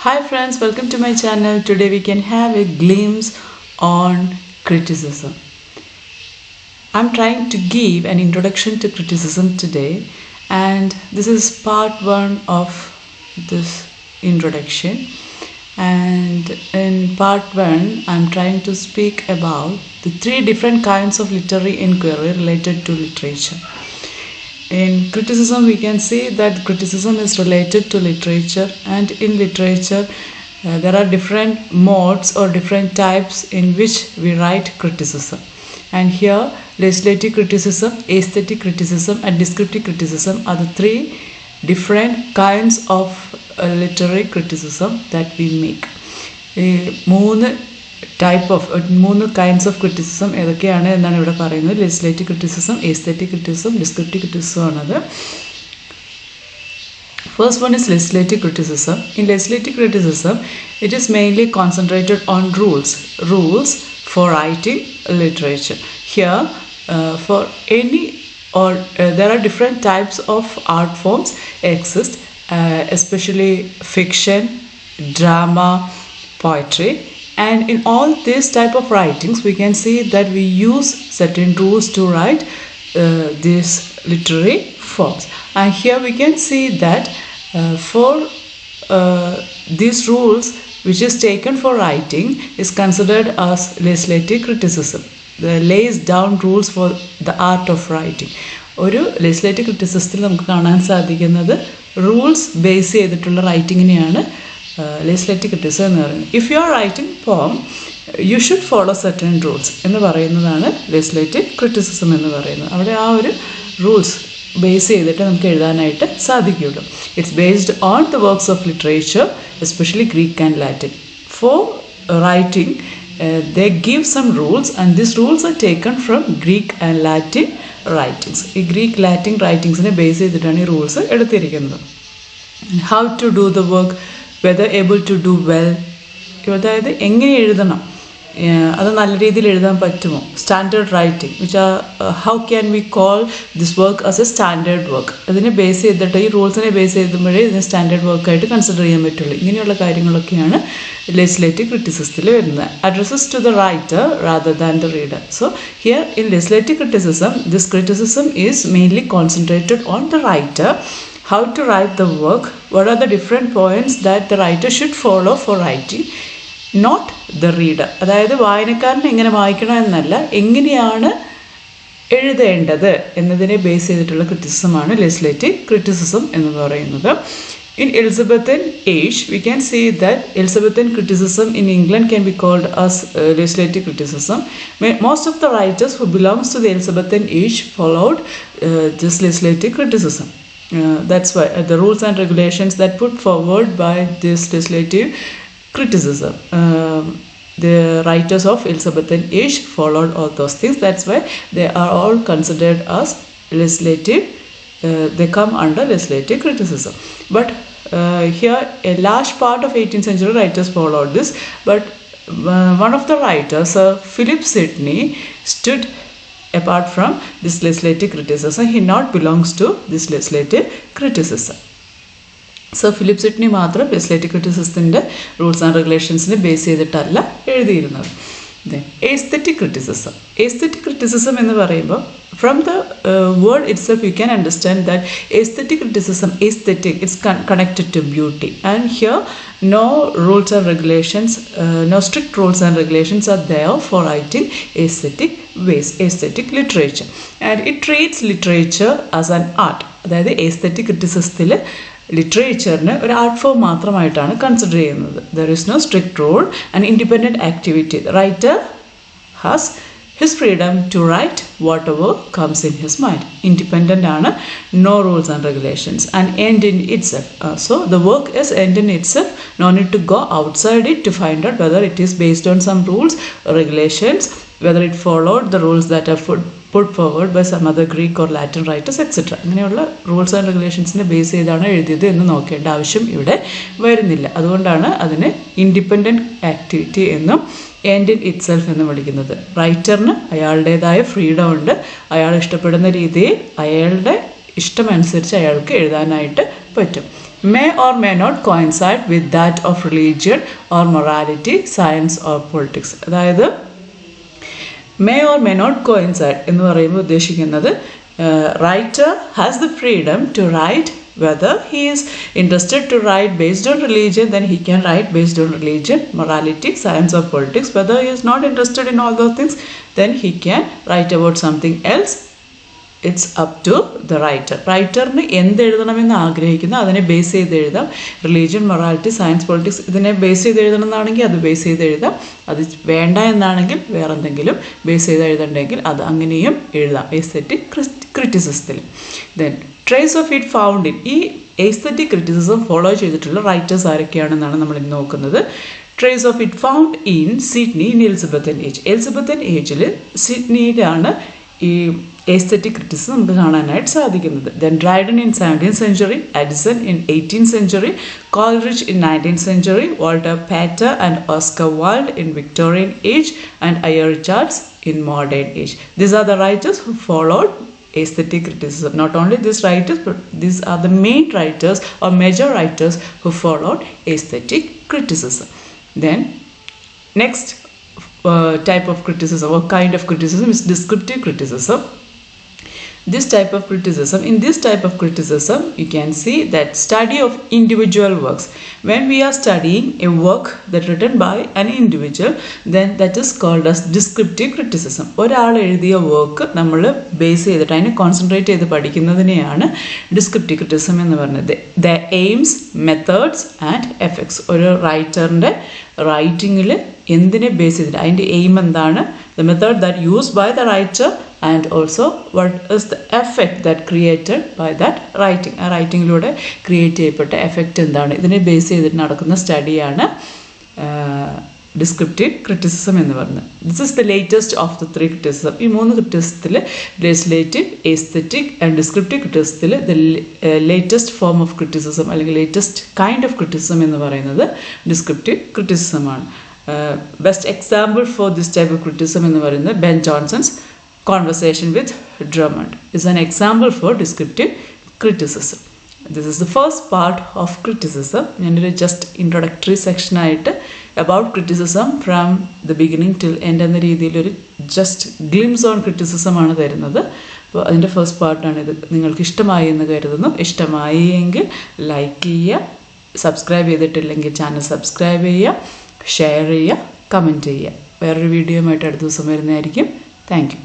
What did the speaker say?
Hi friends, welcome to my channel. Today we can have a glimpse on criticism. I'm trying to give an introduction to criticism today, and this is part 1 of this introduction. And in part 1 I'm trying to speak about the 3 different kinds of literary inquiry related to literature. In criticism, we can see that criticism is related to literature, and in literature there are different modes or different types in which we write criticism. And here legislative criticism, aesthetic criticism and descriptive criticism are the 3 different kinds of literary criticism that we make. 3 kinds of criticism ഏതൊക്കെയാണ് എന്നാണ് ഇവിടെ പറയുന്നത്. Legislative criticism, aesthetic criticism, descriptive criticism ആണത്. First one is legislative criticism. In legislative criticism, it is mainly concentrated on rules for writing literature. Here, for any or there are different types of art forms exist, especially fiction, drama, poetry. And in all these type of writings, we can see that we use certain rules to write these literary forms. And here we can see that for these rules which is taken for writing is considered as legislative criticism. The lays down rules for the art of writing. ഒരു legislative ക്രിറ്റിസിസത്തിൽ നമുക്ക് കാണാൻ സാധിക്കുന്നത് rules base ചെയ്തിട്ടുള്ള റൈറ്റിങ്ങിനെയാണ് legislative criticism എന്ന് പറയുന്നത്. If you are writing പോം you should follow certain rules എന്ന് പറയുന്നതാണ് ലെജിസ്ലേറ്റീവ് ക്രിറ്റിസിസം എന്ന് പറയുന്നത്. അവിടെ ആ ഒരു റൂൾസ് ബേസ് ചെയ്തിട്ട് നമുക്ക് എഴുതാനായിട്ട് സാധിക്കുകയുള്ളൂ. It's based on the works of literature, especially Greek and Latin. For writing they give some rules, and these rules are taken from Greek and Latin writings. ഈ ഗ്രീക്ക് ലാറ്റിൻ റൈറ്റിങ്സിനെ base ചെയ്തിട്ടാണ് ഈ rules എടുത്തിരിക്കുന്നത്. How to do the work, whether able to do well, അതായത് എങ്ങനെ എഴുതണം, അത് നല്ല രീതിയിൽ എഴുതാൻ പറ്റുമോ. Standard writing which how can we call this work as a standard work. അതിനെ ബേസ് ചെയ്തിട്ട് ഈ റൂൾസിനെ ബേസ് ചെയ്തുമ്പോഴേ ഇതിനെ സ്റ്റാൻഡേർഡ് വർക്കായിട്ട് കൺസിഡർ ചെയ്യാൻ പറ്റുള്ളൂ. ഇങ്ങനെയുള്ള കാര്യങ്ങളൊക്കെയാണ് legislative criticism വരുന്നത്. Addresses to the writer rather than the reader. So here in legislative criticism, this criticism is mainly concentrated on the writer, how to write the work, what are the different points that the writer should follow for writing, not the reader. അതായത് വായനക്കാരൻ എങ്ങനെ വായിക്കണം എന്നല്ല, എങ്ങനെയാണ് എഴുതേണ്ടത് എന്നതിനെ base ചെയ്തിട്ടുള്ള ക്രിറ്റിസിസമാണ് legislative criticism എന്ന് പറയുന്നത്. In Elizabethan age, we can say that Elizabethan criticism in England can be called as legislative criticism. Most of the writers who belongs to the Elizabethan age followed this legislative criticism. That's why the rules and regulations that put forward by this legislative criticism, the writers of Elizabethan age followed all those things. That's why they are all considered as legislative. They come under legislative criticism. But here a large part of 18th century writers followed this, but one of the writers, Philip Sidney, stood apart from this legislative criticism. He not belongs to this legislative criticism. So Philip Sidney മാത്രം legislative ക്രിറ്റിസിസത്തിൻ്റെ rules and റെഗുലേഷൻസിനെ base ചെയ്തിട്ടല്ല എഴുതിയിരുന്നത്. Aesthetic criticism. Aesthetic criticism എന്ന് പറയുമ്പോൾ from the word itself you can understand that aesthetic criticism, aesthetic, it's connected to beauty, and here no rules and regulations, no strict rules and regulations are there for writing aesthetic ways, aesthetic literature, and it treats literature as an art. അതായത് aesthetic criticismത്തിൽ ലിറ്ററേച്ചറിന് ഒരു art form മാത്രമായിട്ടാണ് consider ചെയ്യുന്നത്. There is no strict rule and independent activity. The writer has his freedom to write whatever comes in his mind. Independent ആണ്, no rules and regulations, and end in itself. So the work is end in itself. No need to go outside it to find out whether it is based on some rules, regulations, whether it followed the rules that are put forward by some other Greek or Latin writers, etc. അങ്ങനെയുള്ള rules and റെഗുലേഷൻസിനെ base ചെയ്താണ് എഴുതിയത് എന്ന് നോക്കേണ്ട ആവശ്യം ഇവിടെ വരുന്നില്ല. അതുകൊണ്ടാണ് അതിനെ ഇൻഡിപെൻഡൻറ്റ് ആക്ടിവിറ്റി എന്നും എൻഡ് ഇൻ ഇറ്റ് സെൽഫ് എന്ന് വിളിക്കുന്നത്. റൈറ്ററിന് അയാളുടേതായ ഫ്രീഡം ഉണ്ട്. അയാൾ ഇഷ്ടപ്പെടുന്ന രീതിയിൽ അയാളുടെ ഇഷ്ടമനുസരിച്ച് അയാൾക്ക് എഴുതാനായിട്ട് പറ്റും. may or may not coincide with that of religion or morality, science or politics. അതായത് may or may not coincide എന്ന് പറയുമ്പോൾ ഉദ്ദേശിക്കുന്നത് writer has the freedom to write. Whether he is interested to write based on religion, then he can write based on religion, morality, science or politics. Whether he is not interested in all those things, then he can write about something else. It's up to the writer. റൈറ്ററിന് എന്ത് എഴുതണമെന്ന് ആഗ്രഹിക്കുന്നു അതിനെ base ചെയ്ത് എഴുതാം. Religion, morality, science, politics ഇതിനെ base ചെയ്ത് എഴുതണമെന്നാണെങ്കിൽ അത് base ചെയ്ത് എഴുതാം. അത് വേണ്ട എന്നാണെങ്കിൽ വേറെ എന്തെങ്കിലും ബേസ് ചെയ്ത് എഴുതണ്ടെങ്കിൽ അത് അങ്ങനെയും എഴുതാം എസ്തെറ്റിക് ക്രിറ്റിസിസത്തിൽ. Then trace of it found in ഈ എസ്തെറ്റിക് ക്രിറ്റിസിസം ഫോളോ ചെയ്തിട്ടുള്ള റൈറ്റേഴ്സ് ആരൊക്കെയാണെന്നാണ് നമ്മൾ ഇന്ന് നോക്കുന്നത്. Trace of it found in Sidney in Elizabethan age. Elizabethan ഏജിൽ സിഡ്നിയിലാണ് ഈ എസ്തെറ്റിക് ക്രിറ്റിസിസം നമുക്ക് കാണാനായിട്ട് സാധിക്കുന്നത്. Then Dryden in 17th century, Addison in 18th century, Coleridge in 19th century, Walter Pater and Oscar Wilde in Victorian age and I A Richards in modern age. These are the writers who followed aesthetic criticism. Not only these writers, but these are the main writers or major writers who followed aesthetic criticism. Then next type of criticism or kind of criticism is descriptive criticism. In this type of criticism, you can see that study of individual works. When we are studying a work that written by an individual, then that is called as descriptive criticism. ഒരാൾ എഴുതിയ work നമ്മൾ base ചെയ്തിട്ട് അതിനെ concentrate ചെയ്ത് പഠിക്കുന്നതിനെയാണ് descriptive criticism എന്ന് പറയുന്നത്. The aims, methods and effects. ഒരു റൈറ്ററിൻ്റെ റൈറ്റിങ്ങിൽ എന്തിനെ ബേസ് ചെയ്തിട്ട് അതിൻ്റെ എയിം എന്താണ്, the method that used by the writer, and also what is the effect that created by that writing. ആ റൈറ്റിങ്ങിലൂടെ ക്രിയേറ്റ് ചെയ്യപ്പെട്ട എഫക്റ്റ് എന്താണ്, ഇതിനെ ബേസ് ചെയ്തിട്ട് നടക്കുന്ന സ്റ്റഡിയാണ് ഡിസ്ക്രിപ്റ്റീവ് ക്രിറ്റിസിസം എന്ന് പറയുന്നത്. This is the latest of the 3 criticism. ഈ 3 ക്രിറ്റിസിസത്തിൽ ലെജിസ്ലേറ്റീവ്, എസ്തെറ്റിക് ആൻഡ് ഡിസ്ക്രിപ്റ്റീവ് ക്രിറ്റിസിസത്തിൽ the latest form of criticism അല്ലെങ്കിൽ ലേറ്റസ്റ്റ് കൈൻഡ് ഓഫ് ക്രിറ്റിസിസം എന്ന് പറയുന്നത് ഡിസ്ക്രിപ്റ്റീവ് ക്രിറ്റിസിസമാണ്. Best example for this type of criticism എന്ന് പറയുന്നത് Ben Johnson's Conversation with Drummond is an example for descriptive criticism. This is the first part of criticism. ഞാനൊരു just introductory സെക്ഷനായിട്ട് about criticism from the beginning till end എന്ന രീതിയിലൊരു just glimpse on criticism ആണ് തരുന്നത്. അപ്പോൾ അതിൻ്റെ first പാർട്ടാണ് ഇത്. നിങ്ങൾക്ക് ഇഷ്ടമായി എന്ന് കരുതുന്നു. ഇഷ്ടമായി എങ്കിൽ ലൈക്ക് ചെയ്യുക, സബ്സ്ക്രൈബ് ചെയ്തിട്ടില്ലെങ്കിൽ ചാനൽ സബ്സ്ക്രൈബ് ചെയ്യുക, ഷെയർ ചെയ്യുക, കമൻറ്റ് ചെയ്യുക. വേറൊരു വീഡിയോയുമായിട്ട് അടുത്ത ദിവസം വരുന്നതായിരിക്കും. Thank you.